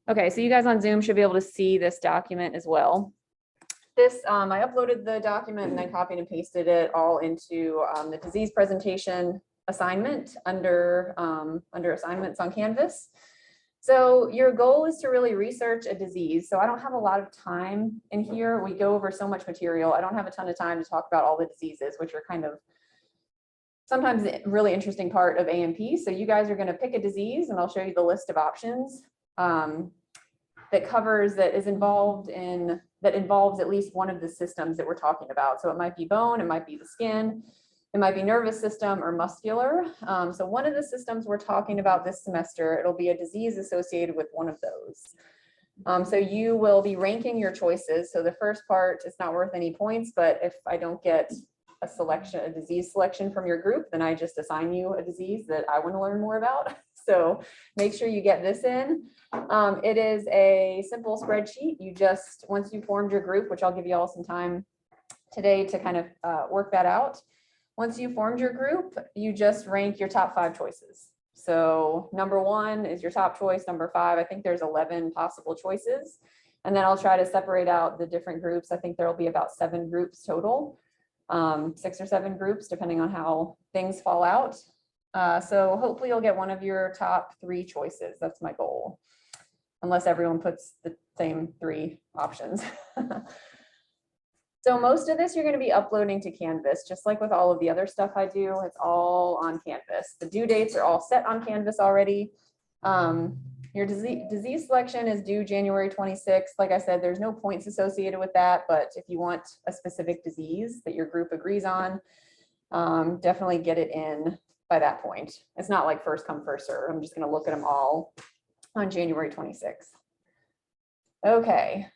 Okay, so you guys on Zoom should be able to see this document as well. This, I uploaded the document and then copied and pasted it all into the disease presentation assignment under assignments on Canvas. So your goal is to really research a disease. So I don't have a lot of time in here. We go over so much material. I don't have a ton of time to talk about all the diseases, which are kind of sometimes a really interesting part of A&P. So you guys are going to pick a disease and I'll show you the list of options that involves at least one of the systems that we're talking about. So it might be bone, it might be the skin, it might be nervous system or muscular. So one of the systems we're talking about this semester, it'll be a disease associated with one of those. So you will be ranking your choices. So the first part, it's not worth any points, but if I don't get a disease selection from your group, then I just assign you a disease that I want to learn more about. So make sure you get this in. It is a simple spreadsheet. You just, once you formed your group, which I'll give you all some time today to kind of work that out. Once you formed your group, you just rank your top 5 choices. So number 1 is your top choice. Number 5, I think there's 11 possible choices. And then I'll try to separate out the different groups. I think there'll be about 7 groups total, 6 or 7 groups, depending on how things fall out. So hopefully you'll get one of your top 3 choices. That's my goal, unless everyone puts the same 3 options. So most of this you're going to be uploading to Canvas, just like with all of the other stuff I do. It's all on Canvas. The due dates are all set on Canvas already. Your disease selection is due January 26th. Like I said, there's no points associated with that, but if you want a specific disease that your group agrees on, definitely get it in by that point. It's not like first come, first serve. I'm just going to look at them all on January 26th. Okay.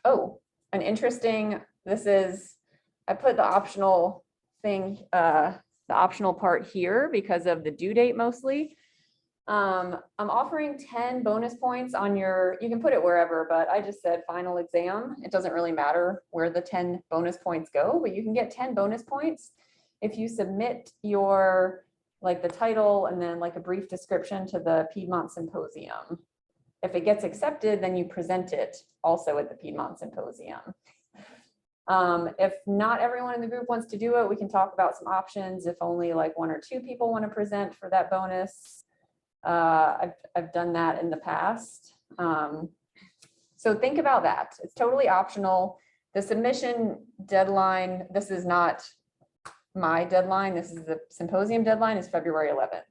Oh, an interesting, I put the optional thing, the optional part here because of the due date mostly. I'm offering 10 bonus points on your, you can put it wherever, but I just said final exam. It doesn't really matter where the 10 bonus points go, but you can get 10 bonus points if you submit your, like the title and then like a brief description to the Piedmont Symposium. If it gets accepted, then you present it also at the Piedmont Symposium. If not everyone in the group wants to do it, we can talk about some options. If only like 1 or 2 people want to present for that bonus. I've done that in the past. So think about that. It's totally optional. The submission deadline, this is not my deadline. This is the symposium deadline, is February 11th.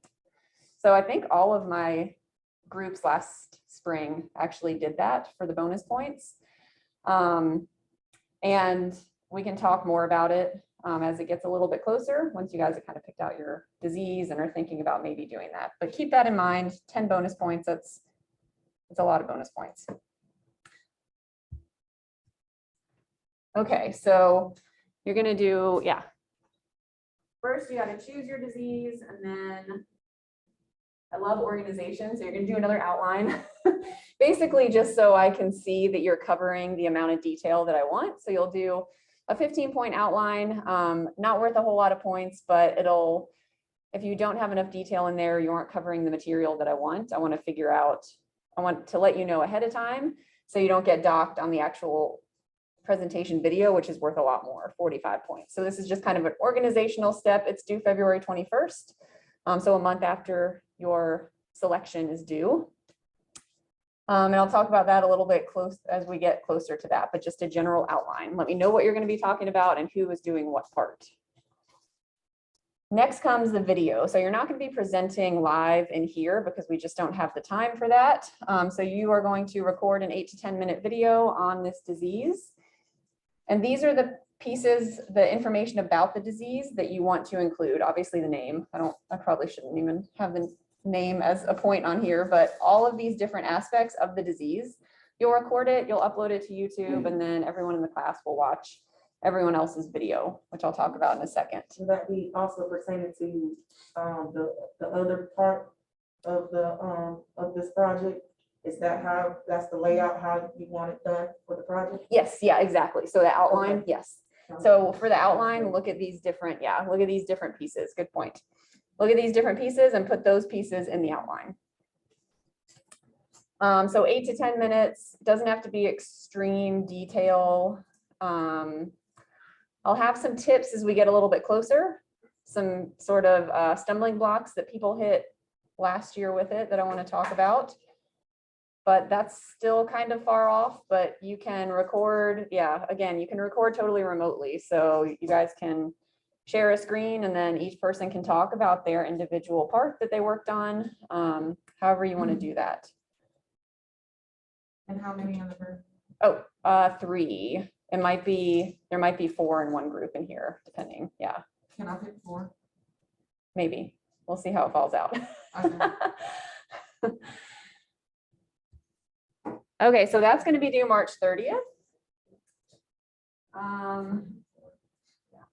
So I think all of my groups last spring actually did that for the bonus points. And we can talk more about it as it gets a little bit closer, once you guys have kind of picked out your disease and are thinking about maybe doing that. But keep that in mind, 10 bonus points, that's a lot of bonus points. Okay, so you're gonna do, yeah. First, you gotta choose your disease, and then I love organization, so you're gonna do another outline. Basically, just so I can see that you're covering the amount of detail that I want. So you'll do a 15-point outline, not worth a whole lot of points, but it'll, if you don't have enough detail in there, you aren't covering the material that I want to figure out, I want to let you know ahead of time so you don't get docked on the actual presentation video, which is worth a lot more, 45 points. So this is just kind of an organizational step. It's due February 21st. So a month after your selection is due. And I'll talk about that a little bit close as we get closer to that, but just a general outline. Let me know what you're going to be talking about and who is doing what part. Next comes the video. So you're not going to be presenting live in here because we just don't have the time for that. So you are going to record an 8 to 10 minute video on this disease. And these are the pieces, the information about the disease that you want to include. Obviously the name, I probably shouldn't even have the name as a point on here, but all of these different aspects of the disease, you'll record it, you'll upload it to YouTube, and then everyone in the class will watch everyone else's video, which I'll talk about in a second. Will that be also pertaining to the other part of the of this project? Is that how, that's the layout, how you want it done for the project? Yes, yeah, exactly. So the outline, Okay. yes. So for the outline, look at these different, look at these different pieces. Good point. Look at these different pieces and put those pieces in the outline. So 8 to 10 minutes, doesn't have to be extreme detail. I'll have some tips as we get a little bit closer, some sort of stumbling blocks that people hit last year with it that I want to talk about. But that's still kind of far off, but you can record, yeah, again, you can record totally remotely. So you guys can share a screen and then each person can talk about their individual part that they worked on, however you want to do that. And how many in the group? Oh, 3. It might be, there might be 4 in one group in here, depending. Yeah, Can I pick 4? maybe. We'll see how it falls out. Okay. Okay, so that's going to be due March 30th. Yes.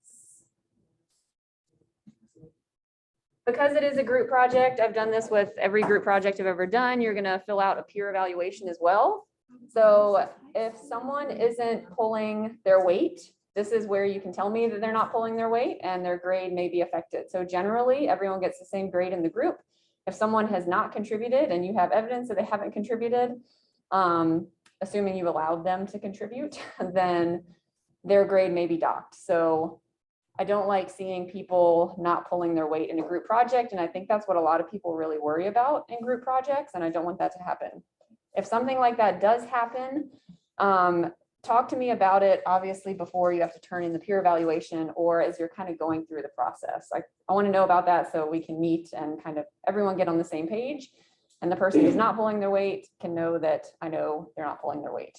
Because it is a group project, I've done this with every group project I've ever done. You're going to fill out a peer evaluation as well. So if someone isn't pulling their weight, this is where you can tell me that they're not pulling their weight and their grade may be affected. So generally, everyone gets the same grade in the group. If someone has not contributed and you have evidence that they haven't contributed, assuming you allowed them to contribute, then their grade may be docked. So I don't like seeing people not pulling their weight in a group project. And I think that's what a lot of people really worry about in group projects. And I don't want that to happen. If something like that does happen, talk to me about it, obviously, before you have to turn in the peer evaluation or as you're kind of going through the process. I want to know about that so we can meet and kind of everyone get on the same page. And the person who's not pulling their weight can know that I know they're not pulling their weight.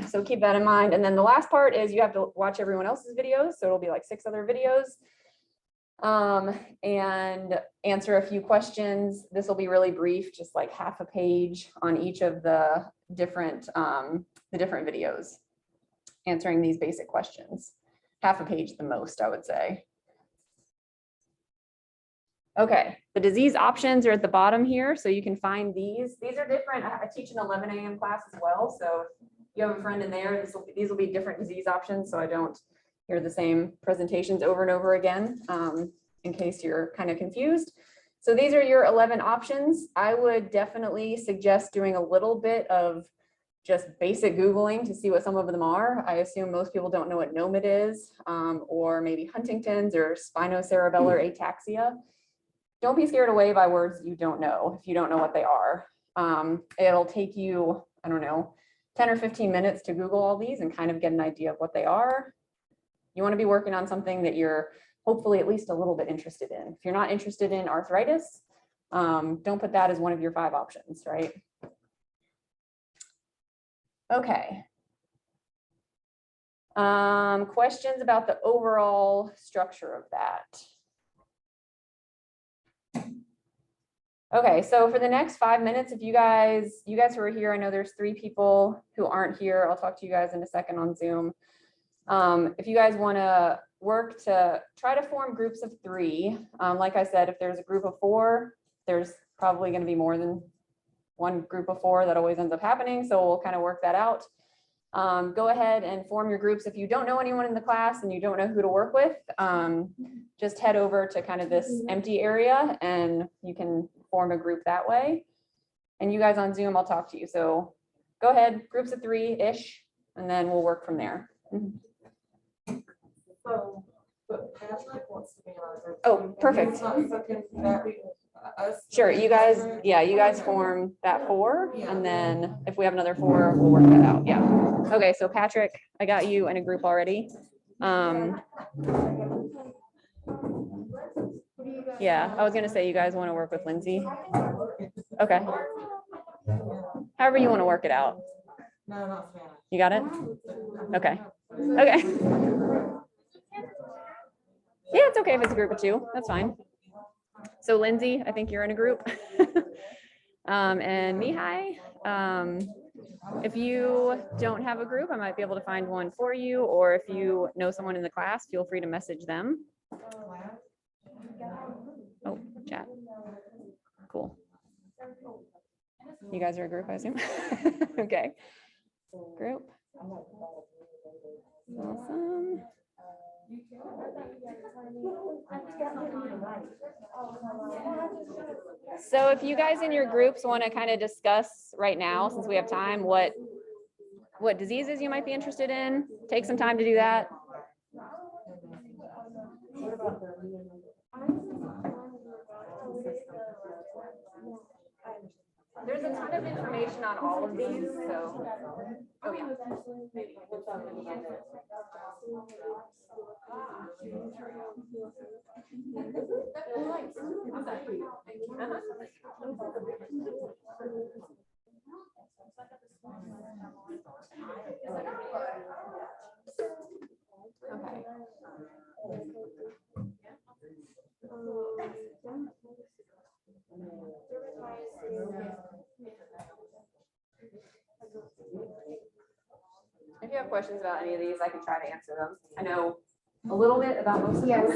So keep that in mind. And then the last part is you have to watch everyone else's videos. So it'll be like 6 other videos. And answer a few questions. This will be really brief, just like half a page on each of the different videos, answering these basic questions. Half a page the most, I would say. Okay, the disease options are at the bottom here, so you can find these. These are different. I teach an 11 a.m. class as well, so if you have a friend in there, these will be different disease options, so I don't hear the same presentations over and over again, in case you're kind of confused. So these are your 11 options. I would definitely suggest doing a little bit of just basic Googling to see what some of them are. I assume most people don't know what NOMID is, or maybe Huntington's or spinocerebellar ataxia. Don't be scared away by words you don't know if you don't know what they are. It'll take you, I don't know, 10 or 15 minutes to Google all these and kind of get an idea of what they are. You want to be working on something that you're hopefully at least a little bit interested in. If you're not interested in arthritis, don't put that as one of your 5 options, right? Okay. Questions about the overall structure of that? Okay, so for the next 5 minutes, if you guys who are here, I know there's 3 people who aren't here. I'll talk to you guys in a second on Zoom. If you guys want to work to try to form groups of 3, like I said, if there's a group of 4, there's probably going to be more than one group of 4. That always ends up happening. So we'll kind of work that out. Go ahead and form your groups. If you don't know anyone in the class and you don't know who to work with, just head over to kind of this empty area and you can form a group that way. And you guys on Zoom, I'll talk to you. So go ahead, groups of 3-ish, and then we'll work from there. So, but Patrick wants to be on our group. Oh, perfect. So can that be us? Sure, you guys, yeah, you guys form that 4, and then if we have another 4, we'll work that out. Yeah. Okay, so Patrick, I got you in a group already. Yeah, I was gonna say you guys want to work with Lindsay. Okay. However you want to work it out. No, not Spanish. You got it? Okay. Okay. Yeah, it's okay if it's a group of 2. That's fine. So Lindsay, I think you're in a group. And Mihai, if you don't have a group, I might be able to find one for you, or if you know someone in the class, feel free to message them. Oh, chat. Cool. You guys are a group, I assume? Okay. Group. Awesome. So if you guys in your groups want to kind of discuss right now, since we have time, what diseases you might be interested in, take some time to do that. There's a ton of information on all of these, so, oh yeah. Okay. If you have questions about any of these, I can try to answer them. I know a little bit about most of them.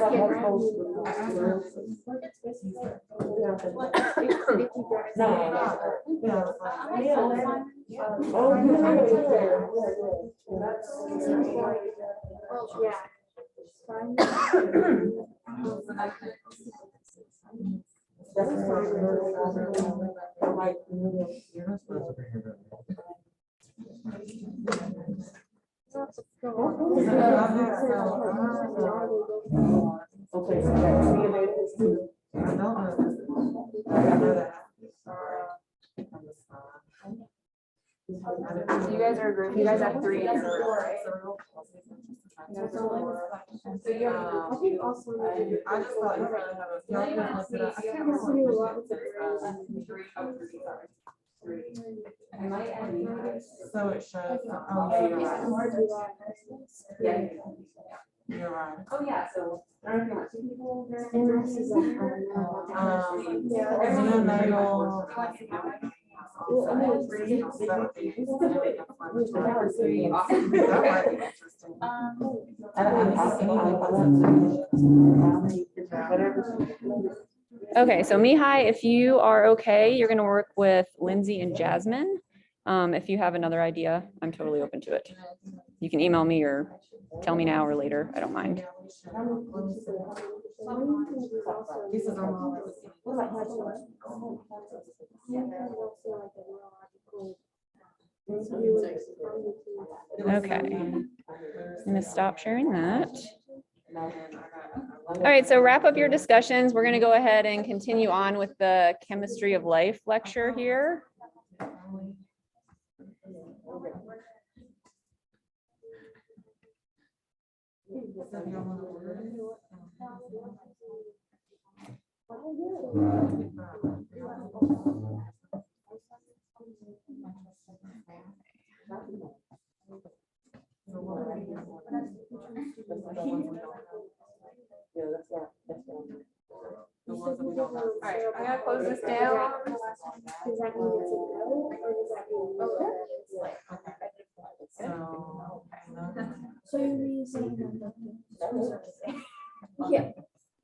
So you guys are a group, you guys have 3 in a group, right? So you have a group also. I just thought you probably have a. So it shows. Oh, yeah, you're right. Yeah. You're right. Oh, yeah, so. I don't know if you want 2 people. Okay, so Mihai, if you are okay, you're going to work with Lindsay and Jasmine. If you have another idea, I'm totally open to it. You can email me or tell me now or later. I don't mind. Okay, I'm gonna stop sharing that. All right, so wrap up your discussions. We're gonna go ahead and continue on with the chemistry of life lecture here. All right, I'm gonna close this down. Does that mean it's a no, or does that mean no? So you're using them. Yeah.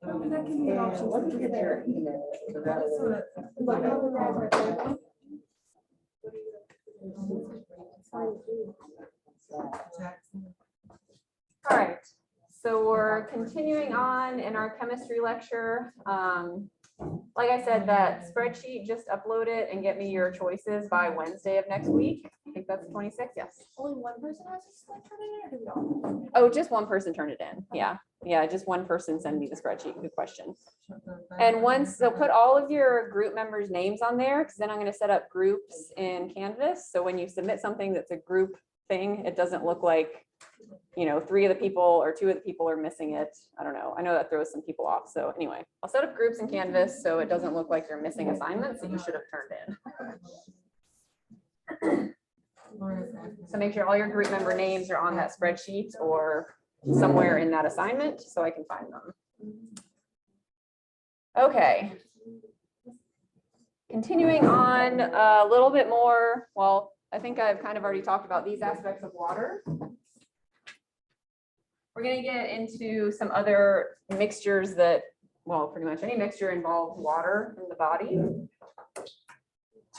That can be an option. Let me get your email. But how would that work? All right, so we're continuing on in our chemistry lecture. Like I said, that spreadsheet, just upload it and get me your choices by Wednesday of next week. I think that's 26, yes. Only one person has to turn it in, or do we all? Oh, just one person turned it in. Yeah, yeah, just one person send me the spreadsheet. Good question. And once, so put all of your group members' names on there, because then I'm going to set up groups in Canvas. So when you submit something that's a group thing, it doesn't look like, you know, 3 of the people or 2 of the people are missing it. I don't know. I know that throws some people off. So anyway, I'll set up groups in Canvas so it doesn't look like you're missing assignments that you should have turned in. So make sure all your group member names are on that spreadsheet or somewhere in that assignment so I can find them. Okay. Continuing on a little bit more, well, I think I've kind of already talked about these aspects of water. We're going to get into some other mixtures that, well, pretty much any mixture involves water in the body.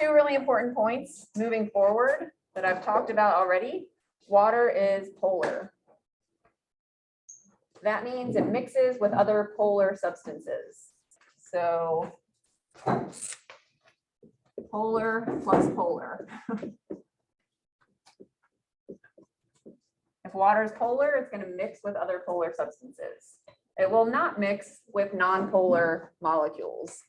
2 really important points moving forward that I've talked about already. Water is polar. that means it mixes with other polar substances. So polar plus polar. If water is polar, it's going to mix with other polar substances. It will not mix with nonpolar molecules.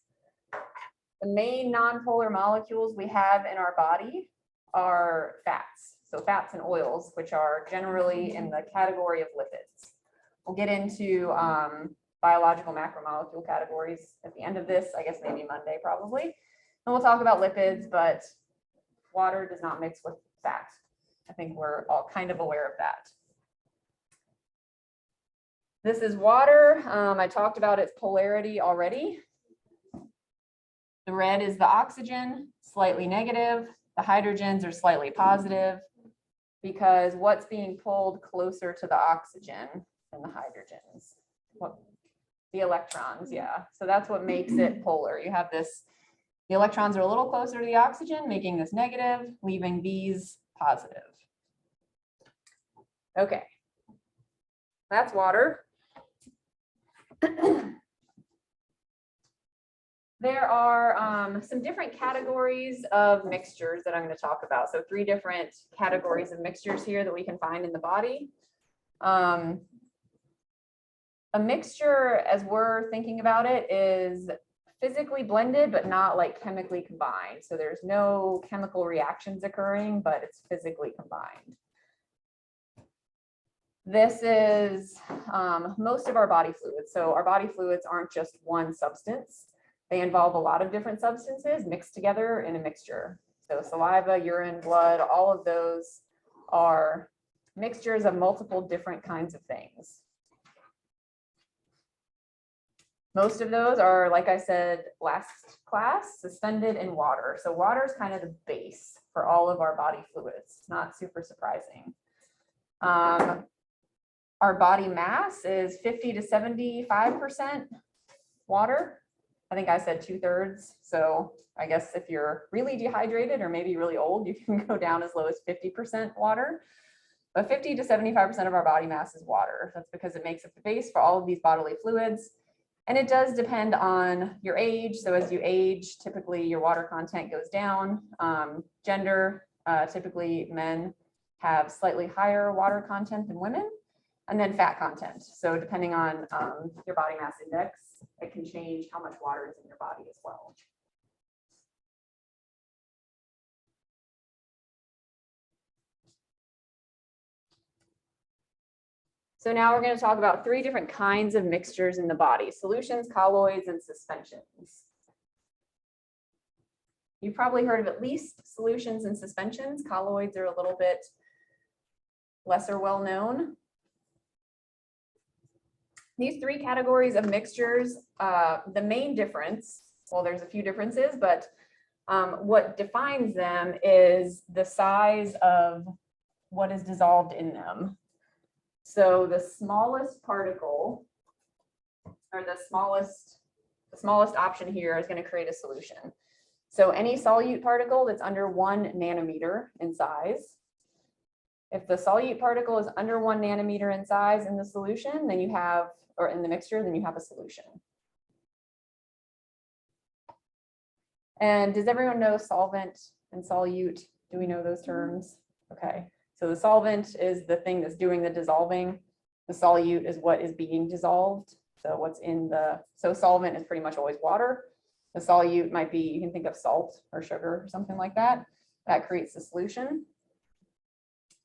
The main nonpolar molecules we have in our body are fats. So fats and oils, which are generally in the category of lipids. We'll get into biological macromolecule categories at the end of this, I guess maybe Monday probably. And we'll talk about lipids, but water does not mix with fat. I think we're all kind of aware of that. This is water. I talked about its polarity already. The red is the oxygen, slightly negative. The hydrogens are slightly positive because what's being pulled closer to the oxygen than the hydrogens? What? The electrons, yeah. So that's what makes it polar. You have this, the electrons are a little closer to the oxygen, making this negative, leaving these positive. Okay, that's water. There are some different categories of mixtures that I'm going to talk about. So 3 different categories of mixtures here that we can find in the body. A mixture, as we're thinking about it, is physically blended, but not like chemically combined. So there's no chemical reactions occurring, but it's physically combined. This is most of our body fluids. So our body fluids aren't just one substance. They involve a lot of different substances mixed together in a mixture. So saliva, urine, blood, all of those are mixtures of multiple different kinds of things. Most of those are, like I said last class, suspended in water. So water is kind of the base for all of our body fluids. Not super surprising. Our body mass is 50 to 75% water. I think I said 2/3. So I guess if you're really dehydrated or maybe really old, you can go down as low as 50% water. But 50 to 75% of our body mass is water. That's because it makes up the base for all of these bodily fluids. And it does depend on your age. So as you age, typically your water content goes down. Gender, typically men have slightly higher water content than women. And then fat content. So depending on your body mass index, it can change how much water is in your body as well. So now we're going to talk about 3 different kinds of mixtures in the body: solutions, colloids, and suspensions. You've probably heard of at least solutions and suspensions. Colloids are a little bit lesser well known. These 3 categories of mixtures, the main difference, well, there's a few differences, but what defines them is the size of what is dissolved in them. So the smallest particle, or the smallest option here is going to create a solution. So any solute particle that's under 1 nanometer in size. If the solute particle is under 1 nanometer in size in the solution, then you have, or in the mixture, then you have a solution. And does everyone know solvent and solute? Do we know those terms? Okay, so the solvent is the thing that's doing the dissolving. The solute is what is being dissolved. So what's in the, so solvent is pretty much always water. The solute might be, you can think of salt or sugar or something like that. That creates the solution.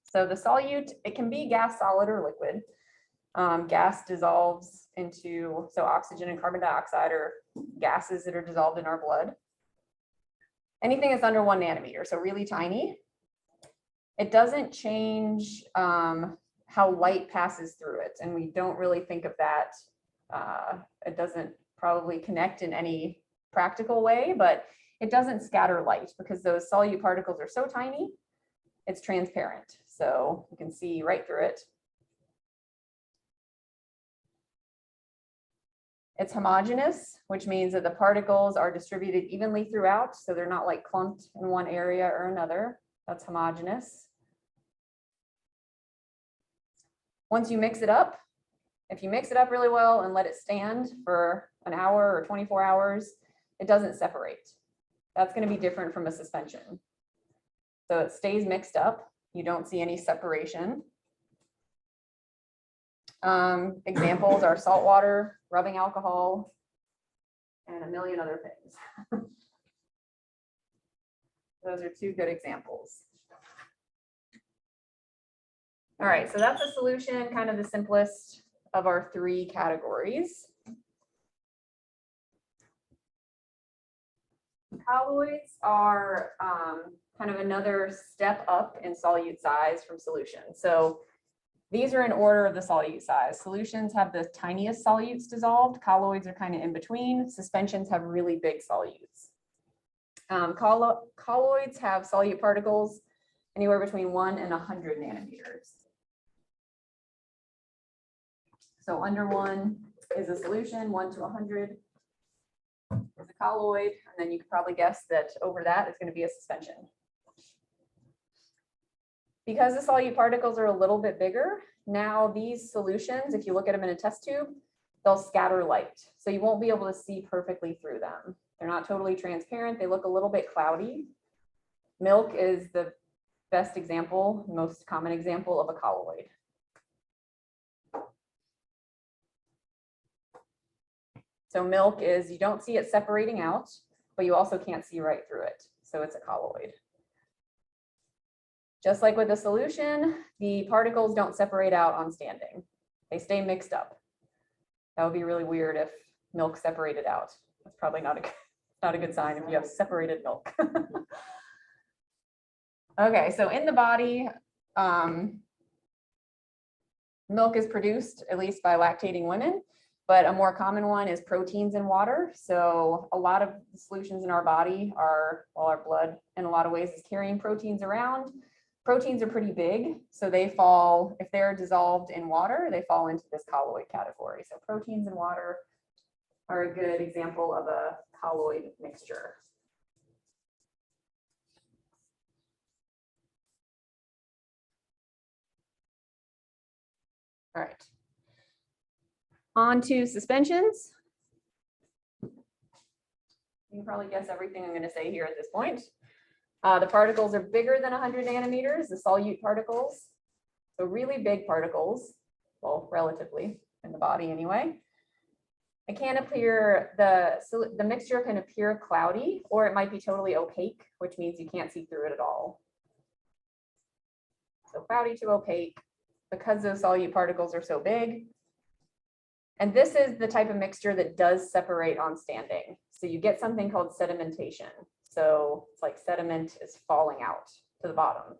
So the solute, it can be gas, solid, or liquid. Gas dissolves into, so oxygen and carbon dioxide are gases that are dissolved in our blood. Anything that's under 1 nanometer, so really tiny. It doesn't change how light passes through it, and we don't really think of that. It doesn't probably connect in any practical way, but it doesn't scatter light because those solute particles are so tiny, it's transparent. So you can see right through it. It's homogeneous, which means that the particles are distributed evenly throughout, so they're not like clumped in one area or another. That's homogeneous. Once you mix it up, If you mix it up really well and let it stand for an hour or 24 hours, it doesn't separate. That's going to be different from a suspension. So it stays mixed up. You don't see any separation. Examples are salt water, rubbing alcohol, and a million other things. Those are two good examples. All right, so that's a solution, kind of the simplest of our three categories. Colloids are kind of another step up in solute size from solutions. So these are in order of the solute size. Solutions have the tiniest solutes dissolved. Colloids are kind of in between. Suspensions have really big solutes. Colloids have solute particles anywhere between 1 and 100 nanometers. So under 1 is a solution, 1 to 100 is a colloid, and then you could probably guess that over that is going to be a suspension. Because the solute particles are a little bit bigger, now these solutions, if you look at them in a test tube, they'll scatter light. So you won't be able to see perfectly through them. They're not totally transparent. They look a little bit cloudy. Milk is the best example, most common example of a colloid. So milk is, you don't see it separating out, but you also can't see right through it. So it's a colloid. Just like with a solution, the particles don't separate out on standing. They stay mixed up. That would be really weird if milk separated out. That's probably not a good sign if you have separated milk. Okay, so in the body, milk is produced at least by lactating women, but a more common one is proteins in water. So a lot of the solutions in our body are, well, our blood in a lot of ways is carrying proteins around. Proteins are pretty big, so they fall, if they're dissolved in water, they fall into this colloid category. So proteins in water are a good example of a colloid mixture. All right. On to suspensions. You can probably guess everything I'm going to say here at this point. The particles are bigger than 100 nanometers, the solute particles. So really big particles, well, relatively in the body anyway. It can appear, the mixture can appear cloudy, or it might be totally opaque, which means you can't see through it at all. So cloudy to opaque, because those solute particles are so big. And this is the type of mixture that does separate on standing. So you get something called sedimentation. So it's like sediment is falling out to the bottom.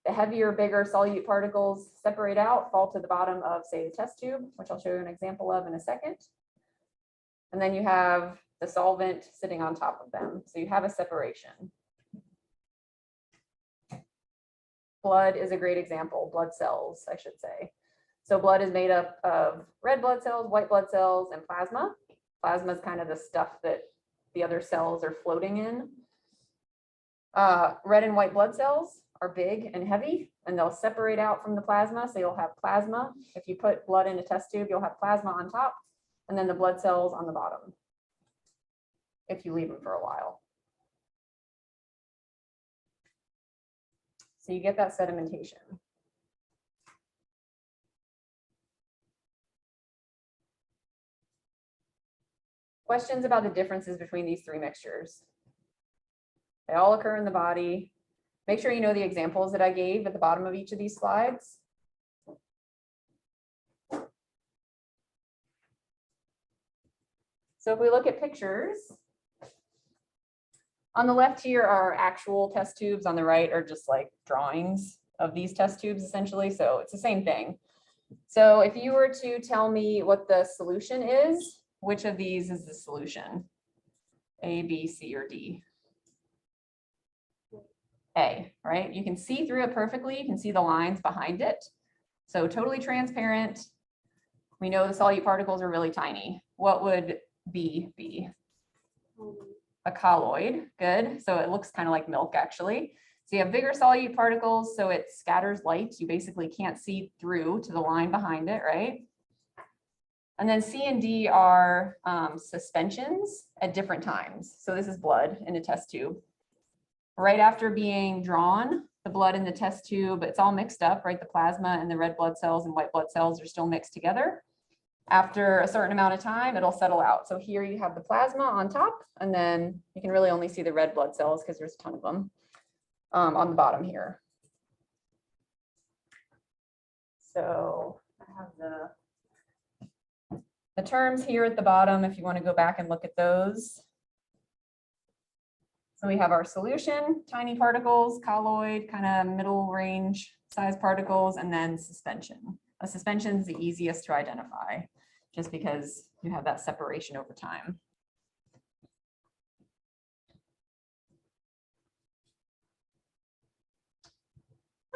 The heavier, bigger solute particles separate out, fall to the bottom of, say, the test tube, which I'll show you an example of in a second. And then you have the solvent sitting on top of them. So you have a separation. Blood is a great example, blood cells, I should say. So blood is made up of red blood cells, white blood cells, and plasma. Plasma is kind of the stuff that the other cells are floating in. Red and white blood cells are big and heavy, and they'll separate out from the plasma. So you'll have plasma. If you put blood in a test tube, you'll have plasma on top, and then the blood cells on the bottom, if you leave them for a while. So you get that sedimentation. Questions about the differences between these three mixtures? They all occur in the body. Make sure you know the examples that I gave at the bottom of each of these slides. So if we look at pictures, on the left here are actual test tubes, on the right are just like drawings of these test tubes essentially. So it's the same thing. So if you were to tell me what the solution is, which of these is the solution? A, B, C, or D? A, right? You can see through it perfectly. You can see the lines behind it. So totally transparent. We know the solute particles are really tiny. What would B be? A colloid. Good. So it looks kind of like milk actually. So you have bigger solute particles, so it scatters light. You basically can't see through to the line behind it, right? And then C and D are suspensions at different times. So this is blood in a test tube. Right after being drawn, the blood in the test tube, it's all mixed up, right? The plasma and the red blood cells and white blood cells are still mixed together. After a certain amount of time, it'll settle out. So here you have the plasma on top, and then you can really only see the red blood cells because there's a ton of them on the bottom here. So I have the terms here at the bottom if you want to go back and look at those. So we have our solution, tiny particles, colloid, kind of middle range size particles, and then suspension. A suspension is the easiest to identify just because you have that separation over time.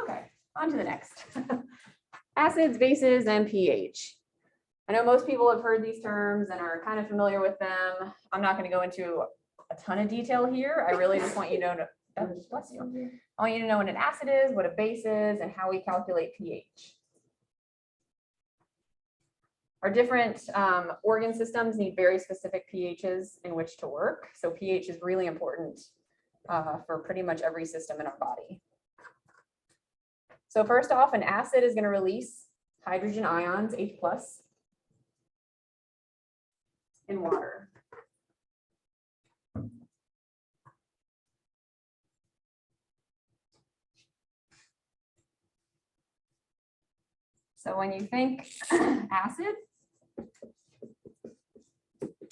Okay, on to the next. Acids, bases, and pH. I know most people have heard these terms and are kind of familiar with them. I'm not going to go into a ton of detail here. I really just want you to know, bless you. I want you to know what an acid is, what a base is, and how we calculate pH. Our different organ systems need very specific pHs in which to work. So pH is really important for pretty much every system in our body. So first off, an acid is going to release hydrogen ions, H+, in water. So when you think acid,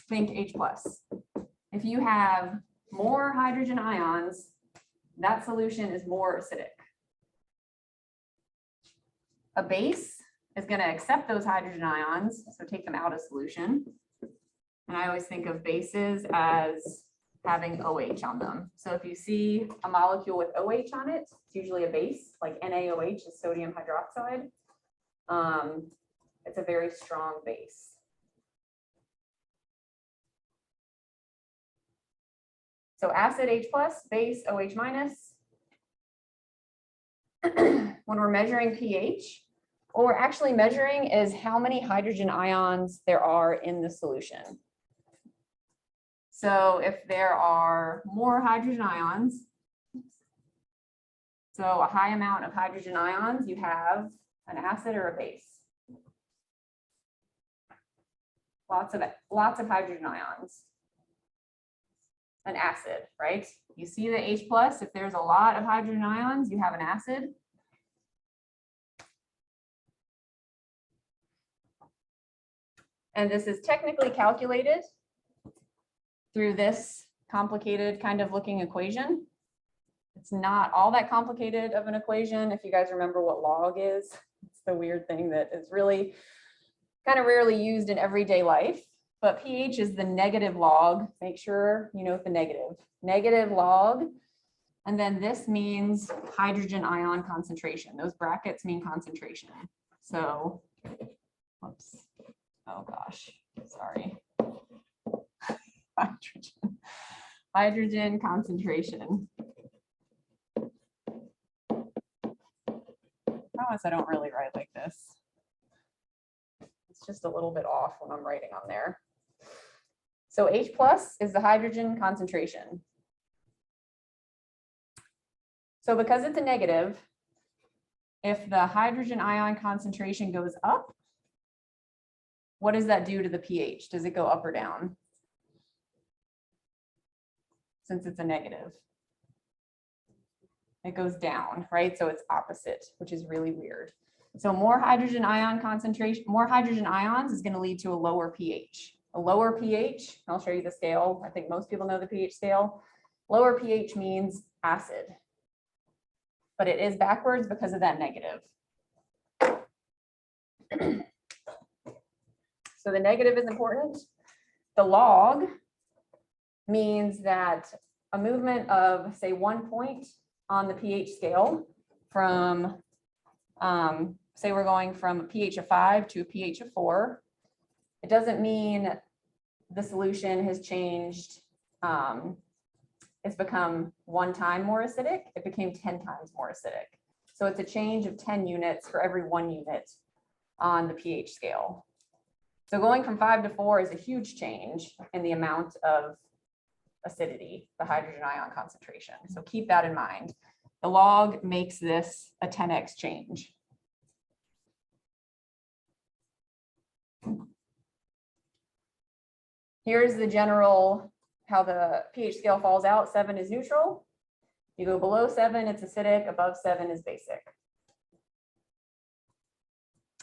think H+. If you have more hydrogen ions, that solution is more acidic. A base is going to accept those hydrogen ions, so take them out of solution. And I always think of bases as having OH on them. So if you see a molecule with OH on it, it's usually a base, like NaOH is sodium hydroxide. It's a very strong base. So acid H+, base OH-. When we're measuring pH, what we're actually measuring is how many hydrogen ions there are in the solution. So if there are more hydrogen ions, so a high amount of hydrogen ions, you have an acid or a base. Lots of hydrogen ions. An acid, right? You see the H+, if there's a lot of hydrogen ions, you have an acid. And this is technically calculated through this complicated kind of looking equation. It's not all that complicated of an equation. If you guys remember what log is, it's the weird thing that is really kind of rarely used in everyday life. But pH is the negative log. Make sure you know the negative log. And then this means hydrogen ion concentration. Those brackets mean concentration. So, whoops. Oh gosh, sorry. Hydrogen concentration. Promise I don't really write like this. It's just a little bit off when I'm writing on there. So H+ is the hydrogen concentration. So because it's a negative, if the hydrogen ion concentration goes up, what does that do to the pH? Does it go up or down? Since it's a negative. It goes down, right? So it's opposite, which is really weird. So more hydrogen ion concentration, more hydrogen ions is going to lead to a lower pH. A lower pH, I'll show you the scale. I think most people know the pH scale. Lower pH means acid, but it is backwards because of that negative. So the negative is important. The log means that a movement of, say, 1 point on the pH scale from, say we're going from a pH of 5 to a pH of 4. It doesn't mean the solution has changed. It's become 1 time more acidic. It became 10 times more acidic. So it's a change of 10 units for every 1 unit on the pH scale. So going from 5 to 4 is a huge change in the amount of acidity, the hydrogen ion concentration. So keep that in mind. The log makes this a 10x change. Here's the general, how the pH scale falls out. 7 is neutral. You go below 7, it's acidic. Above 7 is basic.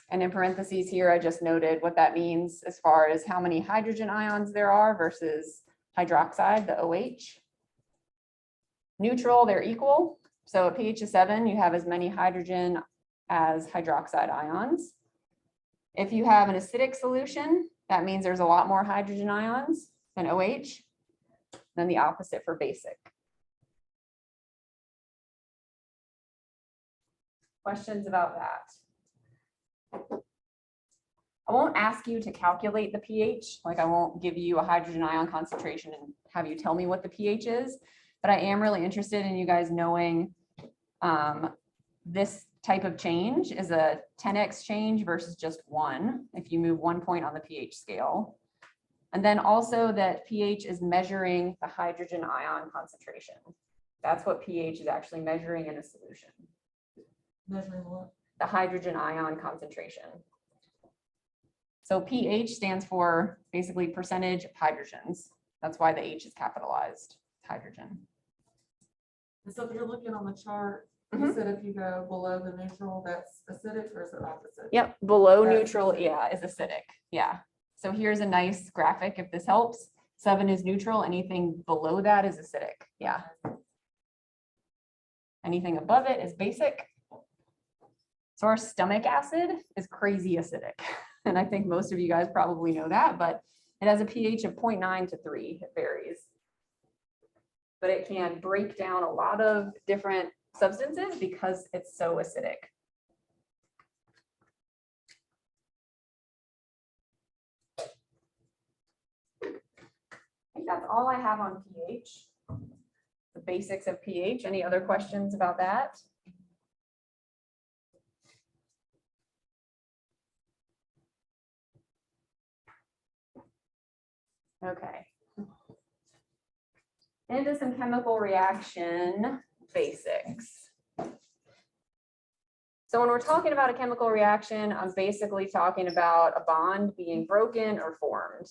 And in parentheses here, I just noted what that means as far as how many hydrogen ions there are versus hydroxide, the OH. Neutral, they're equal. So at pH of 7, you have as many hydrogen as hydroxide ions. If you have an acidic solution, that means there's a lot more hydrogen ions than OH, than the opposite for basic. Questions about that? I won't ask you to calculate the pH, like I won't give you a hydrogen ion concentration and have you tell me what the pH is, but I am really interested in you guys knowing this type of change is a 10x change versus just 1, if you move 1 point on the pH scale. And then also that pH is measuring the hydrogen ion concentration. That's what pH is actually measuring in a solution. Measuring what? The hydrogen ion concentration. So pH stands for basically percentage of hydrogens. That's why the H is capitalized, hydrogen. And so if you're looking on the chart, you said if you go below the neutral, that's acidic or is it opposite? Yep, below That's neutral, acidic. yeah, is acidic. Yeah. So here's a nice graphic if this helps. 7 is neutral, anything below that is acidic. Yeah. Anything above it is basic. So our stomach acid is crazy acidic. And I think most of you guys probably know that, but it has a pH of 0.9 to 3. It varies. But it can break down a lot of different substances because it's so acidic. I think that's all I have on pH. The basics of pH. Any other questions about that? Okay. Into some chemical reaction basics. So when we're talking about a chemical reaction, I'm basically talking about a bond being broken or formed.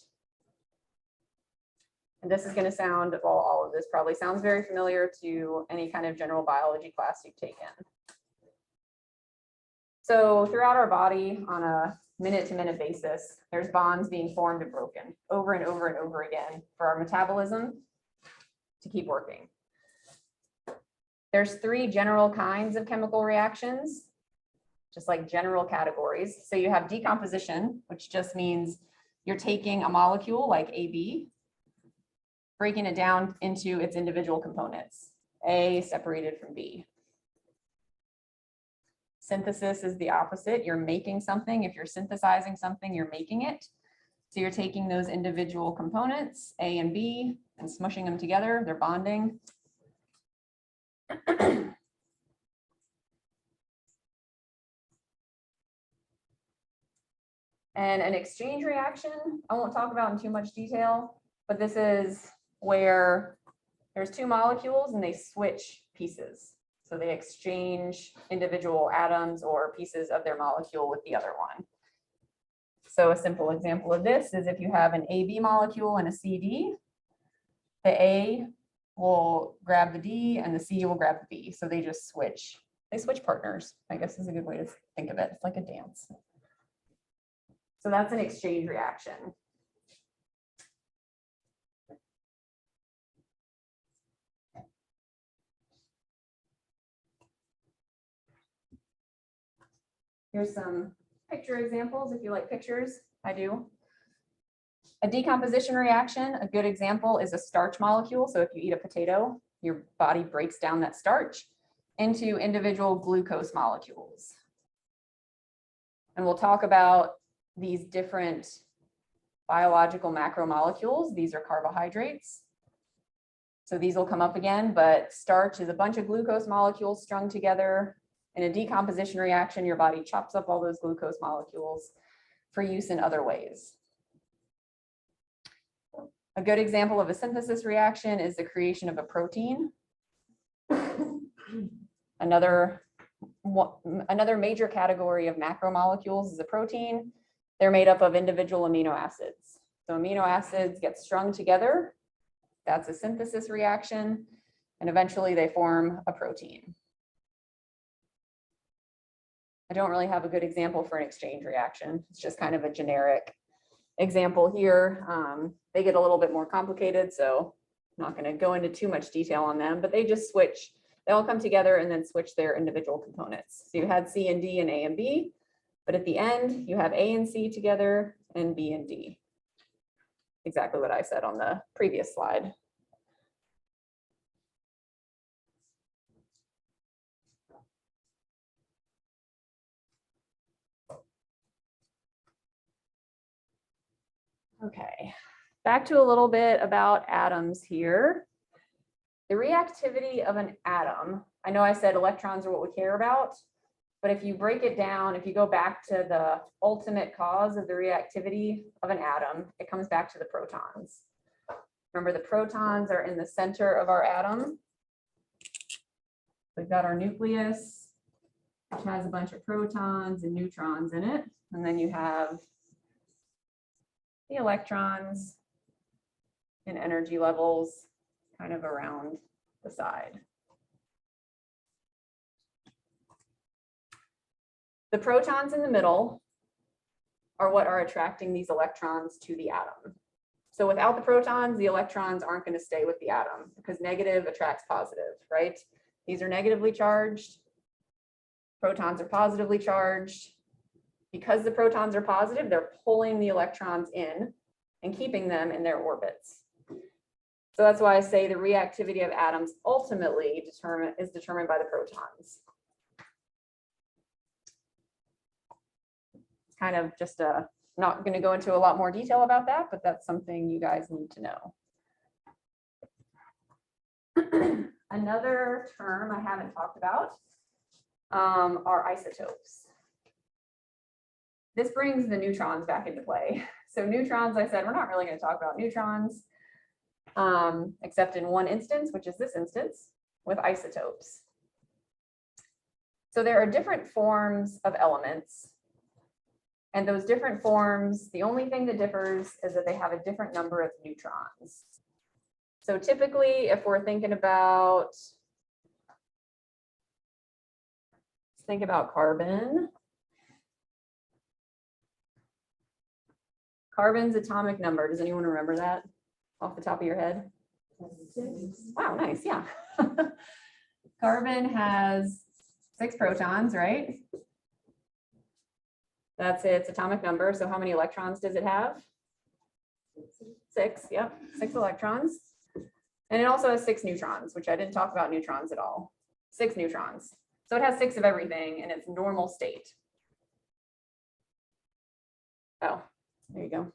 And this is going to sound, well, all of this probably sounds very familiar to any kind of general biology class you've taken. So throughout our body on a minute-to-minute basis, there's bonds being formed and broken over and over and over again for our metabolism to keep working. There's 3 general kinds of chemical reactions, just like general categories. So you have decomposition, which just means you're taking a molecule like AB, breaking it down into its individual components, A separated from B. Synthesis is the opposite. You're making something. If you're synthesizing something, you're making it. So you're taking those individual components, A and B, and smushing them together. They're bonding. And an exchange reaction, I won't talk about in too much detail, but this is where there's 2 molecules and they switch pieces. So they exchange individual atoms or pieces of their molecule with the other one. So a simple example of this is if you have an AB molecule and a CD, the A will grab the D and the C will grab the B. So they just switch. They switch partners, I guess is a good way to think of it. It's like a dance. So that's an exchange reaction. Here's some picture examples if you like pictures. I do. A decomposition reaction, a good example is a starch molecule. So if you eat a potato, your body breaks down that starch into individual glucose molecules. And we'll talk about these different biological macromolecules. These are carbohydrates. So these will come up again, but starch is a bunch of glucose molecules strung together. In a decomposition reaction, your body chops up all those glucose molecules for use in other ways. A good example of a synthesis reaction is the creation of a protein. Another major category of macromolecules is a protein. They're made up of individual amino acids. So amino acids get strung together. That's a synthesis reaction. And eventually they form a protein. I don't really have a good example for an exchange reaction. It's just kind of a generic example here. They get a little bit more complicated, so I'm not going to go into too much detail on them, but they just switch. They all come together and then switch their individual components. So you had C and D and A and B, but at the end you have A and C together and B and D. Exactly what I said on the previous slide. Okay, back to a little bit about atoms here. The reactivity of an atom, I know I said electrons are what we care about, but if you break it down, if you go back to the ultimate cause of the reactivity of an atom, it comes back to the protons. Remember, the protons are in the center of our atom. We've got our nucleus, which has a bunch of protons and neutrons in it. And then you have the electrons and energy levels kind of around the side. The protons in the middle are what are attracting these electrons to the atom. So without the protons, the electrons aren't going to stay with the atom because negative attracts positive, right? These are negatively charged. Protons are positively charged. Because the protons are positive, they're pulling the electrons in and keeping them in their orbits. So that's why I say the reactivity of atoms ultimately is determined by the protons. It's kind of just not going to go into a lot more detail about that, but that's something you guys need to know. Another term I haven't talked about are isotopes. This brings the neutrons back into play. So neutrons, I said, we're not really going to talk about neutrons, except in one instance, which is this instance, with isotopes. So there are different forms of elements. And those different forms, the only thing that differs is that they have a different number of neutrons. So typically, if we're thinking about, let's think about carbon. Carbon's atomic number, does anyone remember that off the top of your head? 6. Wow, nice, yeah. Carbon has 6 protons, right? That's its atomic number. So how many electrons does it have? 6, yep, 6 electrons. And it also has 6 neutrons, which I didn't talk about neutrons at all. 6 neutrons. So it has 6 of everything in its normal state. Oh, there you go.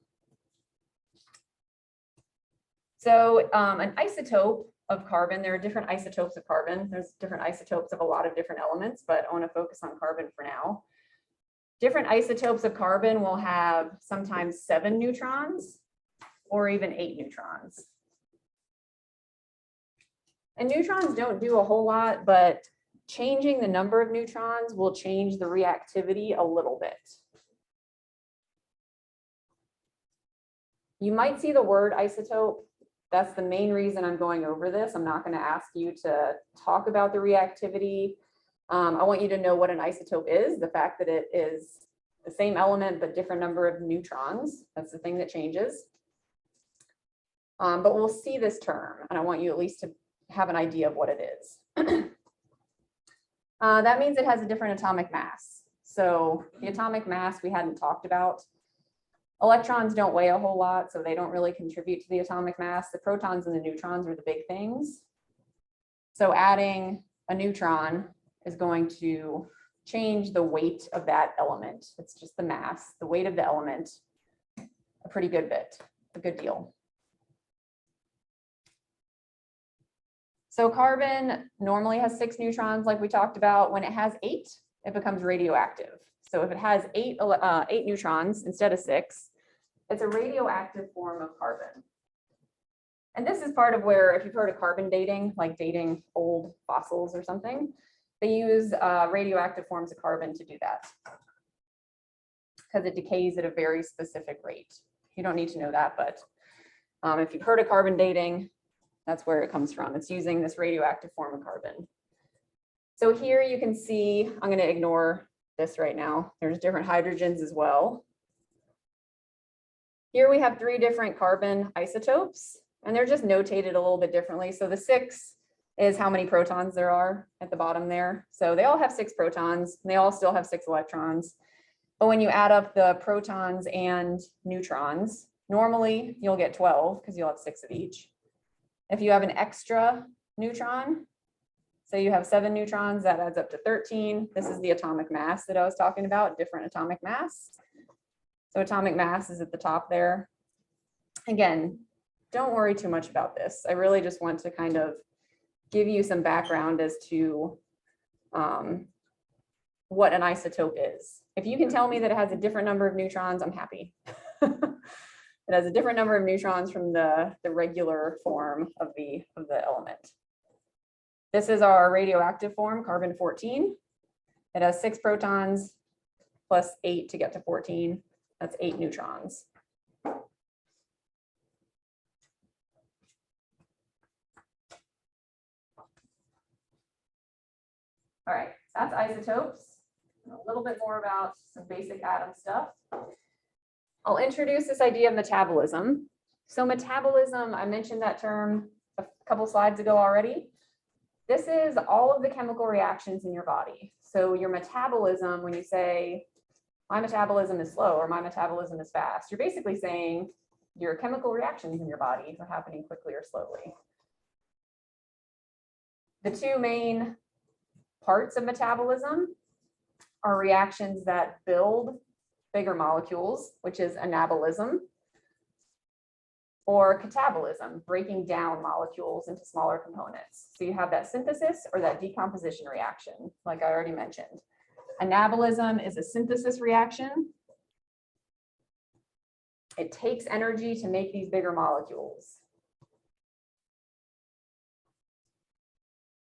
So an isotope of carbon, there are different isotopes of carbon. There's different isotopes of a lot of different elements, but I want to focus on carbon for now. Different isotopes of carbon will have sometimes 7 neutrons or even 8 neutrons. And neutrons don't do a whole lot, but changing the number of neutrons will change the reactivity a little bit. You might see the word isotope. That's the main reason I'm going over this. I'm not going to ask you to talk about the reactivity. I want you to know what an isotope is, the fact that it is the same element but different number of neutrons. That's the thing that changes. But we'll see this term, and I want you at least to have an idea of what it is. That means it has a different atomic mass. So the atomic mass we hadn't talked about. Electrons don't weigh a whole lot, so they don't really contribute to the atomic mass. The protons and the neutrons are the big things. So adding a neutron is going to change the weight of that element. It's just the mass, the weight of the element, a pretty good bit, a good deal. So carbon normally has 6 neutrons, like we talked about. When it has 8, it becomes radioactive. So if it has 8 neutrons instead of 6, it's a radioactive form of carbon. And this is part of where, if you've heard of carbon dating, like dating old fossils or something, they use radioactive forms of carbon to do that, because it decays at a very specific rate. You don't need to know that, but if you've heard of carbon dating, that's where it comes from. It's using this radioactive form of carbon. So here you can see, I'm going to ignore this right now. There's different hydrogens as well. Here we have 3 different carbon isotopes, and they're just notated a little bit differently. So the 6 is how many protons there are at the bottom there. So they all have 6 protons, and they all still have 6 electrons. But when you add up the protons and neutrons, normally you'll get 12 because you'll have 6 of each. If you have an extra neutron, so you have 7 neutrons, that adds up to 13. This is the atomic mass that I was talking about, different atomic mass. So atomic mass is at the top there. Again, don't worry too much about this. I really just want to kind of give you some background as to what an isotope is. If you can tell me that it has a different number of neutrons, I'm happy. It has a different number of neutrons from the regular form of the element. This is our radioactive form, carbon-14. It has 6 protons plus 8 to get to 14. That's 8 neutrons. All right, that's isotopes. A little bit more about some basic atom stuff. I'll introduce this idea of metabolism. So metabolism, I mentioned that term a couple slides ago already. This is all of the chemical reactions in your body. So your metabolism, when you say, my metabolism is slow or my metabolism is fast, you're basically saying your chemical reactions in your body are happening quickly or slowly. The 2 main parts of metabolism are reactions that build bigger molecules, which is anabolism, or catabolism, breaking down molecules into smaller components. So you have that synthesis or that decomposition reaction, like I already mentioned. Anabolism is a synthesis reaction. It takes energy to make these bigger molecules.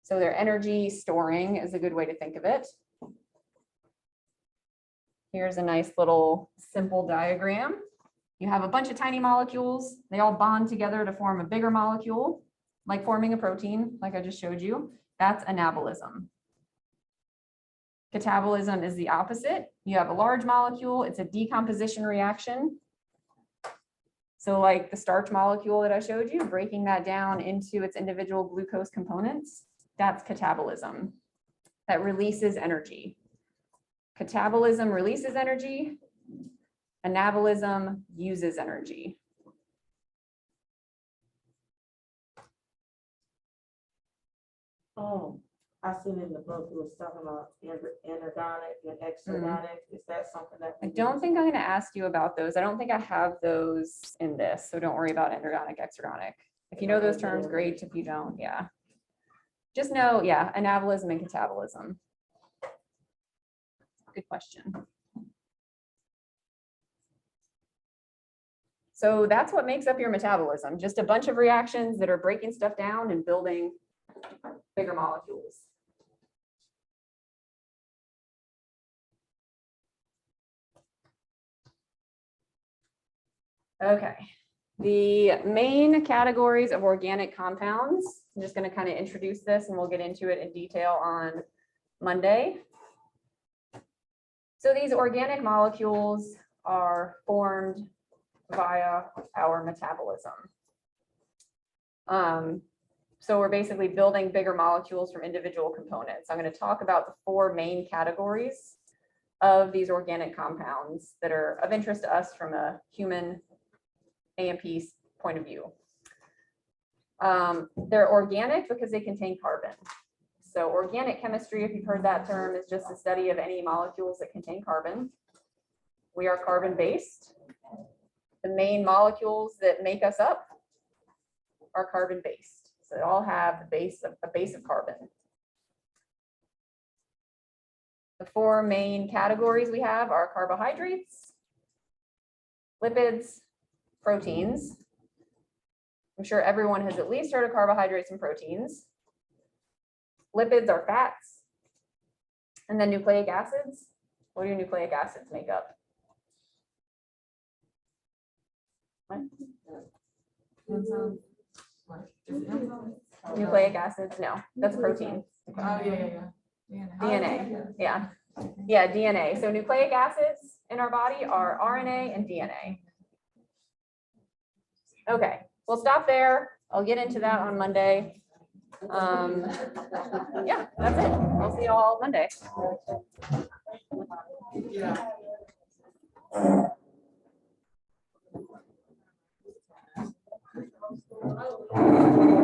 So they're energy storing is a good way to think of it. Here's a nice little simple diagram. You have a bunch of tiny molecules. They all bond together to form a bigger molecule, like forming a protein, like I just showed you. That's anabolism. Catabolism is the opposite. You have a large molecule. It's a decomposition reaction. So like the starch molecule that I showed you, breaking that down into its individual glucose components, that's catabolism. That releases energy. Catabolism releases energy. Anabolism uses energy. Oh, I seen in the book, it was talking about anorganic and exergonic. Is that something that? I don't think I'm going to ask you about those. I don't think I have those in this, so don't worry about anorganic, exergonic. If you know those terms, great. If you don't, yeah. Just know, yeah, anabolism and catabolism. Good question. So that's what makes up your metabolism, just a bunch of reactions that are breaking stuff down and building bigger molecules. Okay, the main categories of organic compounds, I'm just going to kind of introduce this and we'll get into it in detail on Monday. So these organic molecules are formed via our metabolism. So we're basically building bigger molecules from individual components. I'm going to talk about the 4 main categories of these organic compounds that are of interest to us from a human AMP point of view. They're organic because they contain carbon. So organic chemistry, if you've heard that term, is just the study of any molecules that contain carbon. We are carbon-based. The main molecules that make us up are carbon-based. So they all have a base of carbon. The 4 main categories we have are carbohydrates, lipids, proteins. I'm sure everyone has at least heard of carbohydrates and proteins. Lipids are fats. And then nucleic acids. What do nucleic acids make up? What? Nucleic acids? No, that's protein. DNA. Yeah. Yeah, DNA. So nucleic acids in our body are RNA and DNA. Okay, we'll stop there. I'll get into that on Monday. Yeah, that's it. I'll see you all Monday.